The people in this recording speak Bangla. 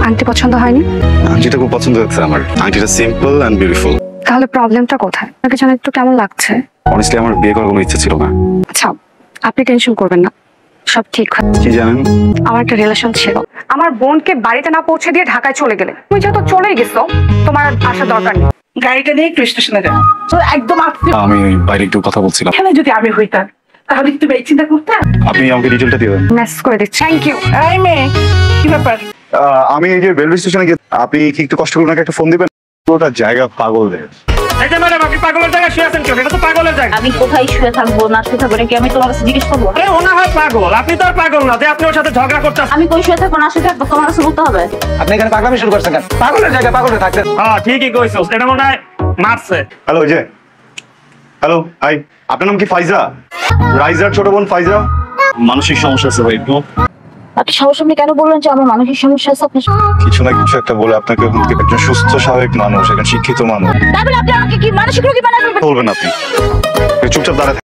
আংটি পছন্দ হয়নি? আংটিটা খুব পছন্দ হচ্ছে আমার। আংটিটা সিম্পল এন্ড বিউটিফুল। তাহলে প্রবলেমটা কোথায়? আপনাকে জানা একটু কেমন লাগছে? অনেস্টলি আমার বিয়ে করার কোনো ইচ্ছা ছিল না। আচ্ছা, আপনি টেনশন করবেন না, সব ঠিক হয়। কি জানেন, আমার একটা রিলেশন ছিল, আমার বোনকে বাড়িতে না পৌঁছে দিয়ে ঢাকায় চলে গেলে। তুমি যেহেতু চলেই গেছো, তোমার আর আসার দরকার নেই। গাড়িটা নিয়ে একটু স্টেশনে যান। তো একদম আমি বাইরে একটু কথা বলছিলাম। এখানে যদি আমি হইতাম তাহলে একটু এই চিন্তা করতাম। আপনি আমাকে ডিটেলটা দিয়ে দেন। মেসেজ করে দিচ্ছি। Thank you. এই মেয়ে, কি ব্যাপার? আমি এই যে রেলওয়ে স্টেশনে গিয়ে, আপনি কি একটু কষ্ট করে ওনাকে একটা ফোন দিবেন? পুরোটা জায়গা পাগল দেয়। এই যে ম্যাডাম, আপনি পাগলের জায়গায় শুয়ে আছেন কেন? এটা তো পাগলের জায়গা। আমি কোথায় শুয়ে থাকবো না শুয়ে থাকবো নাকি আমি তোমার কাছে জিজ্ঞেস করবো? আরে ও না হয় পাগল, আপনি তো আর পাগল না যে আপনি ওর সাথে ঝগড়া করতেছেন। আমি কই শুয়ে থাকবো না শুয়ে থাকবো তোমার কাছে বলতে হবে? আপনি এখানে পাগলামি শুরু করছেন কেন? পাগলের জায়গায় পাগলে থাকতেন। হ্যাঁ ঠিকই কইছস, এটা মনে হয় মারছে। হ্যালো, যে হ্যালো, হাই, আপনার নাম কি? ফাইজা? রাইজার ছোট বোন ফাইজা। মানসিক সমস্যা আছে ভাই, একটু আপনি সামনাসামনি কেন বললেন যে আমার মানসিক সমস্যা আছে? আপনি কিছু না কিছু একটা বলে আপনাকে একজন সুস্থ স্বাভাবিক মানুষ, একজন শিক্ষিত মানুষ তাই বলে আপনি আমাকে কি মানসিক রোগী বানাবেন? বলবেন আপনি। চুপচাপ দাঁড়ায়